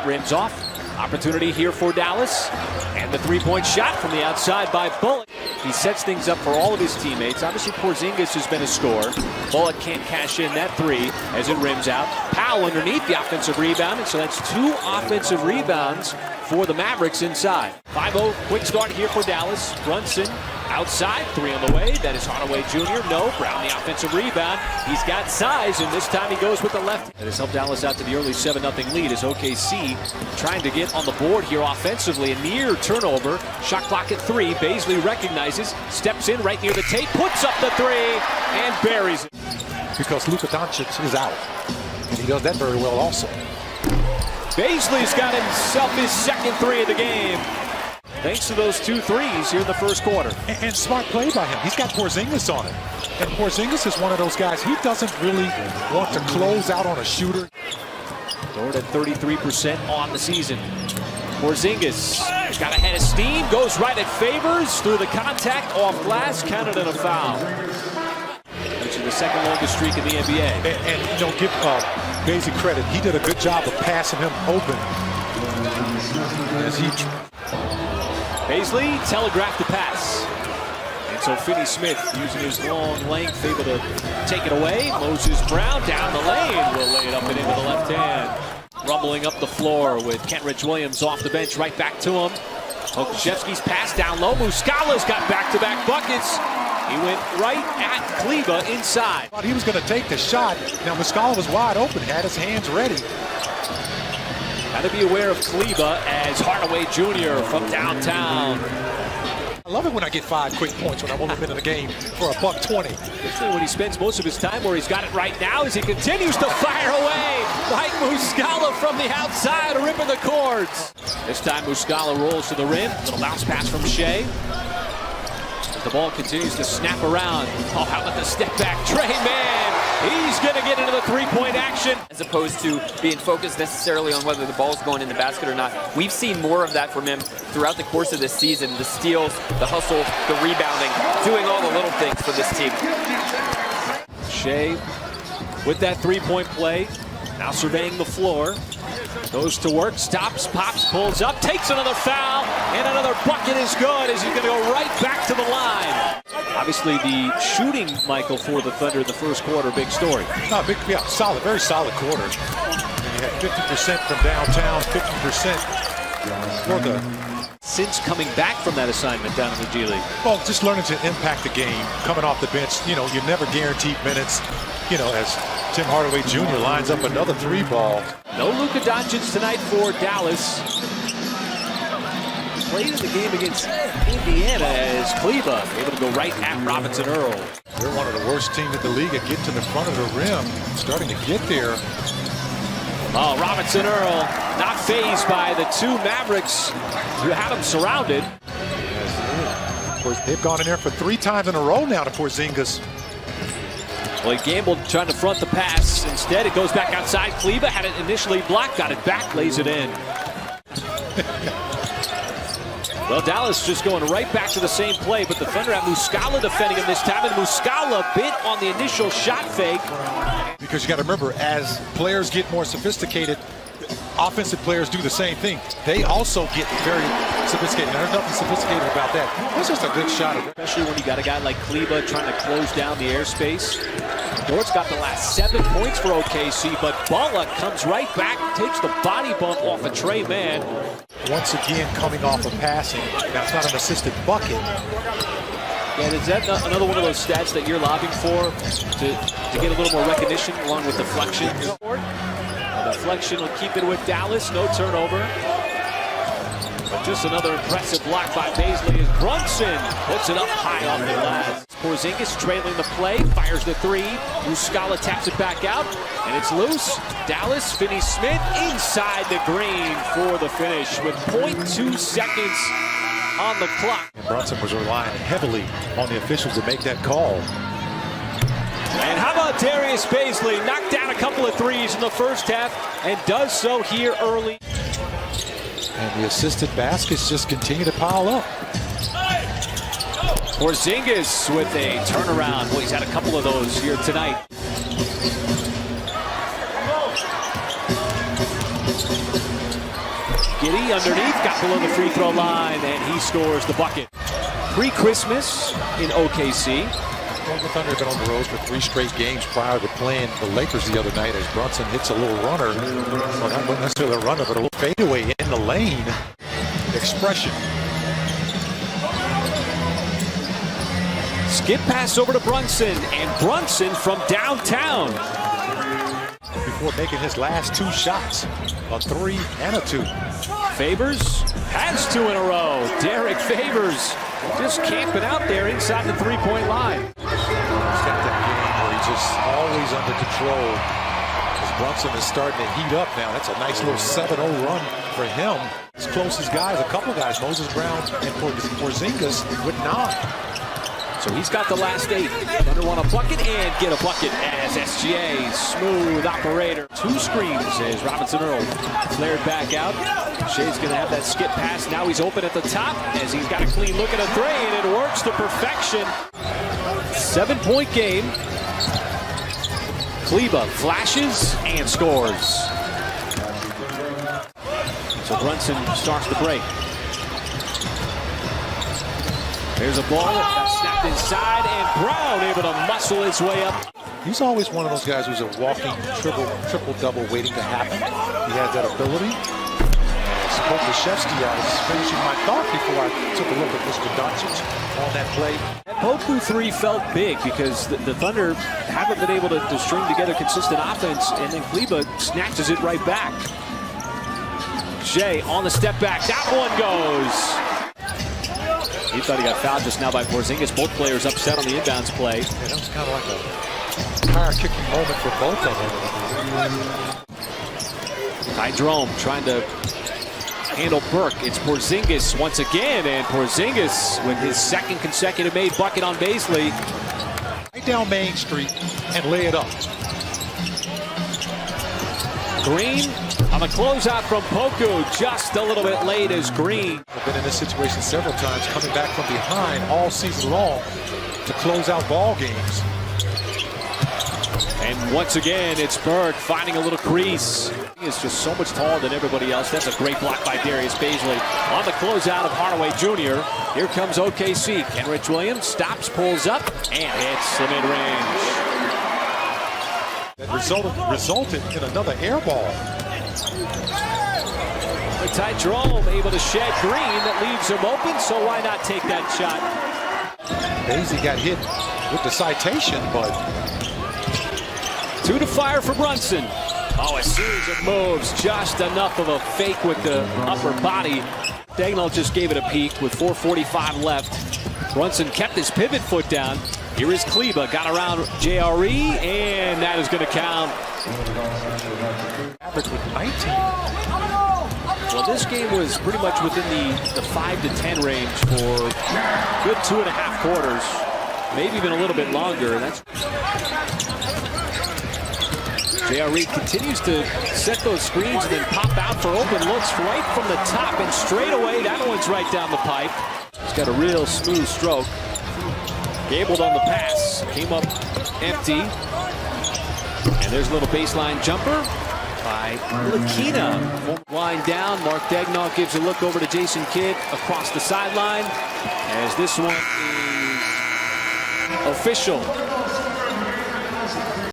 rims off. Opportunity here for Dallas. And the three-point shot from the outside by Bullock. He sets things up for all of his teammates. Obviously, Porzingis has been a scorer. Bullock can't cash in that three as it rims out. Powell underneath the offensive rebound, and so that's 2 offensive rebounds for the Mavericks inside. 5-0, quick start here for Dallas. Brunson outside, 3 on the way. That is Hardaway Jr. No, Brown the offensive rebound. He's got size, and this time he goes with the left. That has helped Dallas out to the early 7-0 lead as OKC trying to get on the board here offensively. A near turnover. Shot clock at 3. Baisley recognizes, steps in right near the tape, puts up the 3, and buries it. Because Luka Doncic is out, and he does that very well also. Baisley's got himself his second 3 of the game, thanks to those 2 threes here in the first quarter. And smart play by him. He's got Porzingis on it. And Porzingis is one of those guys, he doesn't really want to close out on a shooter. Dort at 33% on the season. Porzingis got a head of steam, goes right at Favors through the contact, off glass, counted in a foul. Which is the second longest streak in the NBA. And you know, give Baisley credit. He did a good job of passing him open. As he Baisley telegraphed the pass. And so Finney Smith, using his long length, able to take it away. Moses Brown down the lane will lay it up and into the left hand. Rumbling up the floor with Kentridge Williams off the bench, right back to him. Okashevsky's pass down low. Muscala's got back-to-back buckets. He went right at Kleber inside. Thought he was going to take the shot. Now Muscala was wide open, had his hands ready. Got to be aware of Kleber as Hardaway Jr. from downtown. I love it when I get 5 quick points when I've only been in the game for $120. Especially when he spends most of his time where he's got it right now as he continues to fire away. Like Muscala from the outside, ripping the cords. This time Muscala rolls to the rim. Little bounce pass from Shea. As the ball continues to snap around. Oh, how about the step back? Trey Mann, he's going to get into the three-point action. As opposed to being focused necessarily on whether the ball's going in the basket or not. We've seen more of that from him throughout the course of this season. The steals, the hustle, the rebounding, doing all the little things for this team. Shea with that three-point play, now surveying the floor. Goes to work, stops, pops, pulls up, takes another foul, and another bucket is good as he's going to go right back to the line. Obviously, the shooting, Michael, for the Thunder in the first quarter, big story. No, big, yeah, solid, very solid quarter. And you had 50% from downtown, 50% for the... Since coming back from that assignment down in the G League. Well, just learning to impact the game, coming off the bench. You know, you're never guaranteed minutes. You know, as Tim Hardaway Jr. lines up another 3-ball. No Luka Doncic tonight for Dallas. Played in the game against Indiana as Kleber able to go right at Robinson Earl. They're one of the worst teams in the league at getting to the front of the rim, starting to get there. Oh, Robinson Earl not fazed by the 2 Mavericks who had him surrounded. Of course, they've gone in there for 3 times in a row now to Porzingis. Well, he gambled trying to front the pass. Instead, it goes back outside. Kleber had it initially blocked, got it back, lays it in. Well, Dallas just going right back to the same play, but the Thunder have Muscala defending him this time, and Muscala bit on the initial shot fake. Because you got to remember, as players get more sophisticated, offensive players do the same thing. They also get very sophisticated. There's nothing sophisticated about that. It's just a good shot. Especially when you got a guy like Kleber trying to close down the airspace. Dort's got the last 7 points for OKC, but Bullock comes right back, takes the body bump off of Trey Mann. Once again, coming off of passing. Now, it's not an assisted bucket. Yeah, is that another one of those stats that you're lobbying for to get a little more recognition along with deflection? Deflection will keep it with Dallas, no turnover. But just another impressive block by Baisley as Brunson puts it up high off the glass. Porzingis trailing the play, fires the 3. Muscala taps it back out, and it's loose. Dallas, Finney Smith inside the green for the finish with 0.2 seconds on the clock. And Brunson was relying heavily on the officials to make that call. And how about Darius Baisley? Knocked down a couple of threes in the first half and does so here early. And the assisted baskets just continue to pile up. Porzingis with a turnaround. Well, he's had a couple of those here tonight. Giddy underneath, got below the free throw line, and he scores the bucket. Pre-Christmas in OKC. Well, the Thunder have been on the road for 3 straight games prior to playing the Lakers the other night as Brunson hits a little runner. Well, not necessarily a runner, but a little fadeaway in the lane. Expression. Skip pass over to Brunson, and Brunson from downtown. Before making his last 2 shots, a 3 and a 2. Favors has 2 in a row. Derek Favors just camping out there inside the 3-point line. He's got that game where he's just always under control. As Brunson is starting to heat up now. That's a nice little 7-0 run for him. His closest guys, a couple guys, Moses Brown and Porzingis with 9. So he's got the last 8. Thunder want a bucket and get a bucket as SGA, smooth operator. 2 screens as Robinson Earl flared back out. Shea's going to have that skip pass. Now he's open at the top as he's got a clean look at a 3, and it works to perfection. 7-point game. Kleber flashes and scores. So Brunson starts the break. There's a ball that got snapped inside, and Brown able to muscle his way up. He's always one of those guys who's a walking triple-double waiting to happen. He has that ability. Pokusevski, I was finishing my thought before I took a look at Mr. Doncic on that play. That Poku 3 felt big because the Thunder haven't been able to string together consistent offense, and then Kleber snatches it right back. Shea on the step back. That one goes. He thought he got fouled just now by Porzingis. Both players upset on the inbounds play. Yeah, that was kind of like a tire-kicking moment for both of them. Ty Jerome trying to handle Burke. It's Porzingis once again, and Porzingis with his 2nd consecutive made bucket on Baisley. Right down Main Street and lay it up. Green on the closeout from Poku, just a little bit late as Green. I've been in this situation several times, coming back from behind all season long to close out ball games. And once again, it's Burke finding a little crease. He is just so much taller than everybody else. That's a great block by Darius Baisley. On the closeout of Hardaway Jr., here comes OKC. Kenrich Williams stops, pulls up, and hits the mid-range. That resulted in another air ball. But Ty Jerome able to shed Green that leaves him open, so why not take that shot? Baisley got hit with the citation, but 2 to fire for Brunson. Oh, a series of moves, just enough of a fake with the upper body. Dagnall just gave it a peek with 4:45 left. Brunson kept his pivot foot down. Here is Kleber, got around JRE, and that is going to count. average with 19. Well, this game was pretty much within the 5 to 10 range for good 2.5 quarters, maybe even a little bit longer. And that's JRE continues to set those screens and then pop out for open looks right from the top, and straight away that one's right down the pipe. He's got a real smooth stroke. Gabled on the pass, came up empty. And there's a little baseline jumper by Lakina. Line down, Mark Dagnall gives a look over to Jason Kidd across the sideline as this one is official.